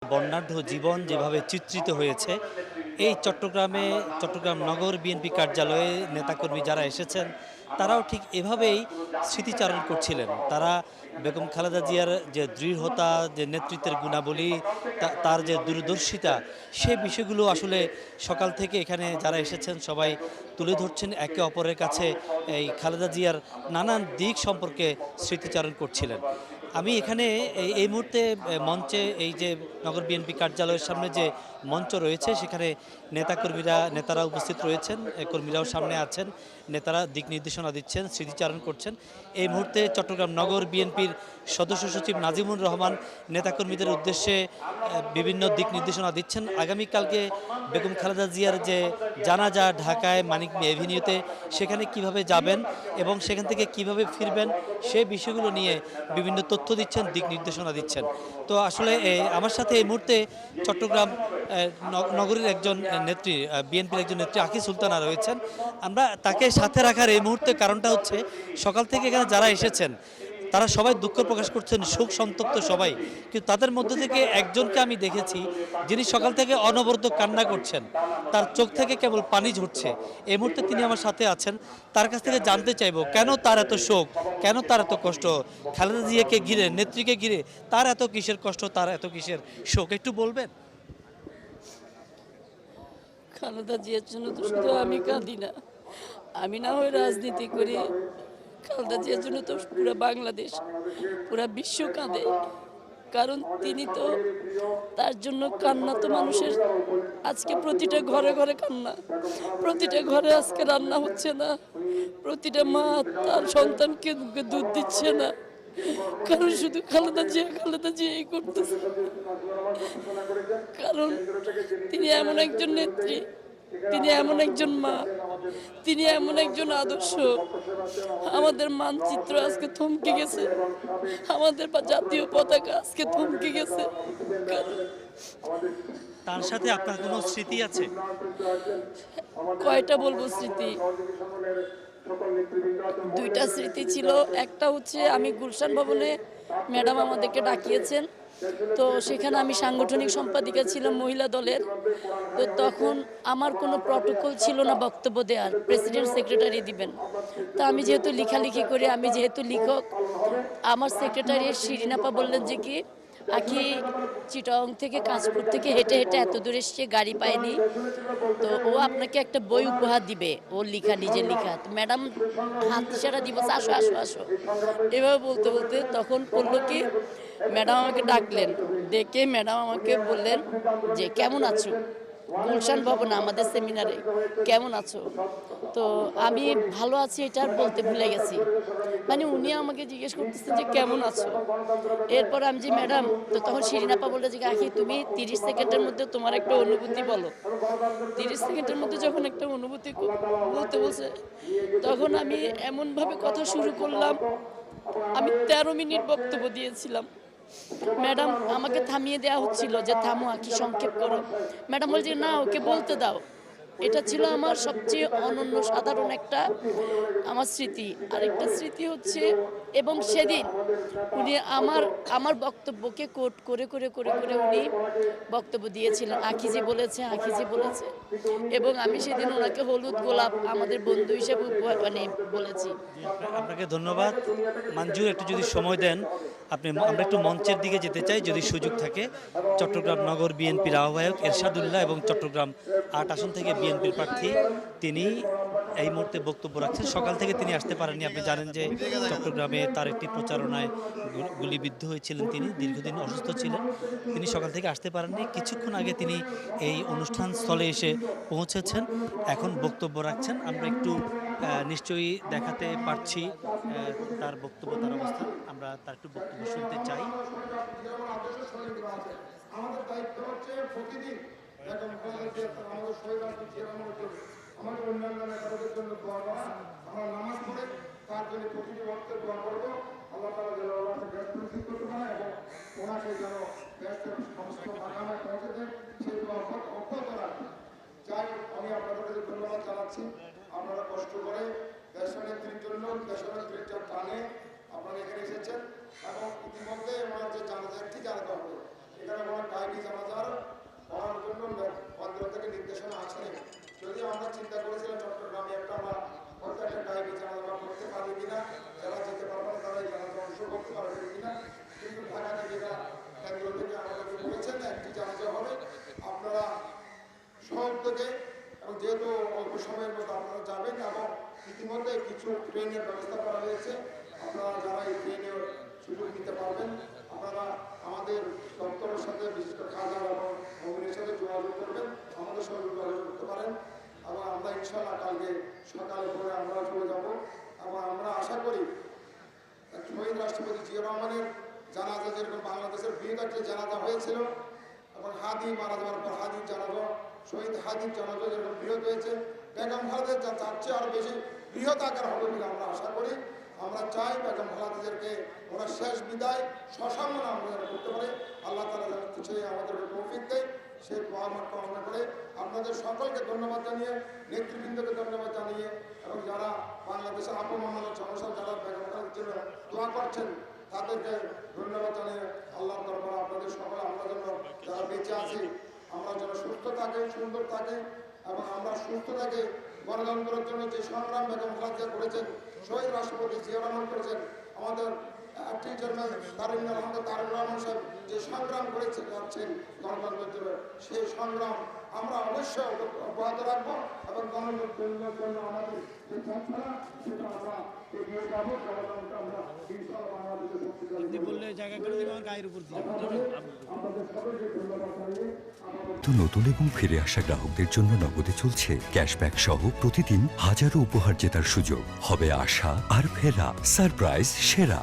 বর্ণাঢ্য জীবন যেভাবে চিত্রিত হয়েছে, এই চট্টগ্রাম নগর বিএনপি কার্যালয়ে নেতাকর্মী যারা এসেছেন তারাও ঠিক এভাবেই স্মৃতিচারণ করছিলেন। তারা বেগম খালেদা জিয়ার যে দৃঢ়তা, যে নেতৃত্বের গুণাবলী, তার যে দূরদর্শিতা, সেই বিষয়গুলো আসলে সকাল থেকে এখানে যারা এসেছেন সবাই তুলে ধরছেন একে অপরের কাছে। এই খালেদা জিয়ার নানান দিক সম্পর্কে স্মৃতিচারণ করছিলেন। আমি এখানে এই মুহূর্তে মঞ্চে, এই যে নগর বিএনপি কার্যালয়ের সামনে যে মঞ্চ রয়েছে, সেখানে নেতারা উপস্থিত রয়েছেন, কর্মীরাও সামনে আছেন। নেতারা দিক নির্দেশনা দিচ্ছেন, স্মৃতিচারণ করছেন। এই মুহূর্তে চট্টগ্রাম নগর বিএনপির সদস্য সচিব নাজিমুর রহমান নেতাকর্মীদের উদ্দেশ্যে বিভিন্ন দিক নির্দেশনা দিচ্ছেন। আগামীকালকে বেগম খালেদা জিয়ার যে জানাজা ঢাকায় মানিক মিয়া এভিনিউতে, সেখানে কিভাবে যাবেন এবং সেখান থেকে কিভাবে ফিরবেন, সে বিষয়গুলো নিয়ে বিভিন্ন তথ্য দিচ্ছেন, দিক নির্দেশনা দিচ্ছেন। তো আসলে আমার সাথে এই মুহূর্তে চট্টগ্রাম নগরীর একজন নেত্রী, বিএনপির একজন নেত্রী আকি সুলতানা রয়েছেন। আমরা তাকে সাথে রাখার এই মুহূর্তে কারণটা হচ্ছে, সকাল থেকে এখানে যারা এসেছেন তারা সবাই দুঃখ প্রকাশ করছেন, শোক সন্তপ্ত সবাই। কিন্তু তাদের মধ্য থেকে একজনকে আমি দেখেছি যিনি সকাল থেকে অনবরত কান্না করছেন, তার চোখ থেকে কেবল পানি ঝরছে। এই মুহূর্তে তিনি আমার সাথে আছেন। তার কাছ থেকে জানতে চাইবো কেন তার এত শোক, কেন তার এত কষ্ট, খালেদা জিয়াকে ঘিরে, নেত্রীকে ঘিরে তার এত কিসের কষ্ট, তার এত কিসের শোক, একটু বলবেন? খালেদা জিয়ার জন্য তো শুধু আমি কাঁদি না, আমি না হয় রাজনীতি করি, খালেদা জিয়ার জন্য তো পুরো বাংলাদেশ, পুরো বিশ্ব কাঁদে। কারণ তিনি তো, তার জন্য কান্না তো মানুষের, আজকে প্রতিটা ঘরে ঘরে কান্না, প্রতিটা ঘরে আজকে রান্না হচ্ছে না, প্রতিটা মা তার সন্তানকে দুধ দিচ্ছে না, কারণ শুধু খালেদা জিয়া এই করতেছে। কারণ তিনি এমন একজন নেত্রী, তিনি এমন একজন মা, তিনি এমন একজন আদর্শ। আমাদের মানচিত্র আজকে থমকে গেছে, আমাদের জাতীয় পতাকা আজকে থমকে গেছে। তার সাথে আপনার কোনো স্মৃতি আছে? কয়টা বলবো স্মৃতি, দুইটা স্মৃতি ছিল। একটা হচ্ছে আমি গুলশান ভবনে, ম্যাডাম আমাদেরকে ডাকিয়েছেন, তো সেখানে আমি সাংগঠনিক সম্পাদিকা ছিলাম মহিলা দলের। তো তখন আমার কোনো প্রটোকল ছিল না বক্তব্য দেওয়ার, প্রেসিডেন্ট সেক্রেটারি দিবেন। তো আমি যেহেতু লেখালেখি করি, আমি যেহেতু লেখক, আমার সেক্রেটারি শিরিনাপা বললেন যে কি, আখি চিটং থেকে কাঁচপুর থেকে হেঁটে হেঁটে এত দূরে এসে গাড়ি পায়নি, তো ও আপনাকে একটা বই উপহার দিবে, ওর লেখা, নিজের লেখা। তো ম্যাডাম হাত ইশারা দিব, আসো আসো আসো, এভাবে বলতে বলতে তখন করলো কি, ম্যাডাম আমাকে ডাকলেন, ডেকে ম্যাডাম আমাকে বললেন যে কেমন আছো, গুলশান ভবন আমাদের সেমিনারে, কেমন আছো? তো আমি ভালো আছি এটা আর বলতে ভুলে গেছি, মানে উনি আমাকে জিজ্ঞেস করতেছেন যে কেমন আছো। এরপর আমি যে ম্যাডাম, তো তখন শিরিনাপা বললো যে আখি তুমি 30 সেকেন্ডের মধ্যে তোমার একটা অনুভূতি বলো। 30 সেকেন্ডের মধ্যে যখন একটা অনুভূতি বলতে বলছে, তখন আমি এমনভাবে কথা শুরু করলাম, আমি 13 মিনিট বক্তব্য দিয়েছিলাম। ম্যাডাম আমাকে থামিয়ে দেওয়া হচ্ছিল যে থামো আঁকি, সংক্ষেপ করো। ম্যাডাম বলছে না, ওকে বলতে দাও। এটা ছিল আমার সবচেয়ে অনন্য সাধারণ একটা আমার স্মৃতি। আরেকটা স্মৃতি হচ্ছে, এবং সেদিন উনি আমার আমার বক্তব্যকে কোট করে করে করে করে উনি বক্তব্য দিয়েছিলেন, আঁকিজি বলেছে, আঁকিজি বলেছে, এবং আমি সেদিন ওনাকে হলুদ গোলাপ আমাদের বন্ধু হিসেবে মানে বলেছি। আপনাকে ধন্যবাদ। মঞ্জুর, একটু যদি সময় দেন, আমরা একটু মঞ্চের দিকে যেতে চাই যদি সুযোগ থাকে। চট্টগ্রাম নগর বিএনপির আহ্বায়ক এরশাদুল্লাহ এবং চট্টগ্রাম 8 আসন থেকে বিএনপির প্রার্থী, তিনি এই মুহূর্তে বক্তব্য রাখছেন। সকাল থেকে তিনি আসতে পারেননি। আপনি জানেন যে চট্টগ্রামে তার একটি প্রচারণায় গুলিবিদ্ধ হয়েছিলেন, তিনি দীর্ঘদিন অসুস্থ ছিলেন, তিনি সকাল থেকে আসতে পারেননি। কিছুক্ষণ আগে তিনি এই অনুষ্ঠান স্থলে এসে পৌঁছেছেন, এখন বক্তব্য রাখছেন। আমরা একটু নিশ্চয়ই দেখাতে পারছি তার বক্তব্য, তার অবস্থান। আমরা তার একটু বক্তব্য শুনতে চাই। আমাদের দায়িত্ব হচ্ছে প্রতিদিন আমাদের অন্যান্য নেতাদের জন্য দোয়া করা, আমরা নামাজ পড়ে তার জন্য প্রতিটি ভক্তের দোয়া করবো। আল্লাহ তাআলা যেন ওনাকে ব্যস্ত নসিব করতে পারে এবং ওনাকে যেন ব্যস্তের সমস্ত মাকামে পৌঁছে দেন, সেই দোয়া অব্যাহত রাখবে। যাই আমি আপনাদের কাছে ধন্যবাদ জানাচ্ছি। আপনারা কষ্ট করে দেশনেত্রীর জন্য, দেশনেত্রীর টানে আপনারা এখানে এসেছেন এবং ইতিমধ্যে ওনার যে জানাজা, একটি জানাজা হবে, এখানে ওনার ডায়েরি জানাজা করতে পারবেন কিনা, কিন্তু ঢাকা থেকে কেন্দ্র থেকে আমাদেরকে বলেছেন একটি জানাজা হবে, আপনারা সহযোগে এবং যেহেতু অল্প সময়ের মধ্যে আপনারা যাবেন এবং ইতিমধ্যে কিছু ট্রেনের ব্যবস্থা করা হয়েছে, আপনারা যারা এই ট্রেনের সুযোগ নিতে পারবেন আপনারা আমাদের দপ্তরের সাথে বিশেষ করে খাজার এবং ভবনের সাথে যোগাযোগ করবেন, আমাদের সঙ্গে যোগাযোগ করতে পারেন এবং আমরা ইনশাআল্লাহ কালকে সকালে পরে আমরা চলে যাব এবং আমরা আশা করি শহীদ রাষ্ট্রপতি জিয়া রহমানের জানাজা যেরকম বাংলাদেশের বৃহৎ একটা জানাজা হয়েছিল এবং হাদি মারা যাওয়ার পর হাদির জানাজা, শহীদ হাদির জানাজা যেরকম বৃহৎ হয়েছে, বেগম খালেদার তার চেয়ে আরও বেশি বৃহৎ আকার হবে বলে আমরা আশা করি। আমরা চাই বেগম খালেদাদেরকে ওরা শেষ বিদায় সসম্মান আমরা করতে পারি, আল্লাহ তাআলা যেন কিছু আমাদেরকে তৌফিক দেয়, সেই দোয়া আমরা কামনা করে আপনাদের সকলকে ধন্যবাদ জানিয়ে, নেতৃবৃন্দকে ধন্যবাদ জানিয়ে এবং যারা বাংলাদেশের আপমাননা সমস্যা যারা বেগম খালেদার জন্য দোয়া করছেন তাদেরকে ধন্যবাদ জানিয়ে আল্লাহর দরবারে আপনাদের সকলে আমরা যেন যারা বেঁচে আছি আমরা যেন সুস্থ থাকি, সুন্দর থাকি এবং আমরা সুস্থ থাকি। গণতন্ত্রের জন্য যে সংগ্রাম বেগম খালেদা করেছেন, শহীদ রাষ্ট্রপতি জিয়া রহমান করেছেন, আমাদের একটি জন্য তারুণ্য তারেক রহমান সাহেব যে সংগ্রাম করেছেন যাচ্ছেন গণতন্ত্রের জন্য, সেই সংগ্রাম আমরা অবশ্যই অব্যাহত রাখবো এবং গণতন্ত্রের জন্য আমাদের যে পন্থা সেটা আমরা এগিয়ে যাবো। গণতন্ত্র আমরা ইনশাআল্লাহ বাংলাদেশের শক্তিশালী বললে জায়গা করে দেবে আমার গায়ের উপর দিয়ে আমাদের সকলকে ধন্যবাদ জানিয়ে তো নতুন এবং ফিরে আসা গ্রাহকদের জন্য নগদে চলছে ক্যাশব্যাক সহ প্রতিদিন হাজারো উপহার জেতার সুযোগ। হবে আশা আর ফেরা, সারপ্রাইজ সেরা।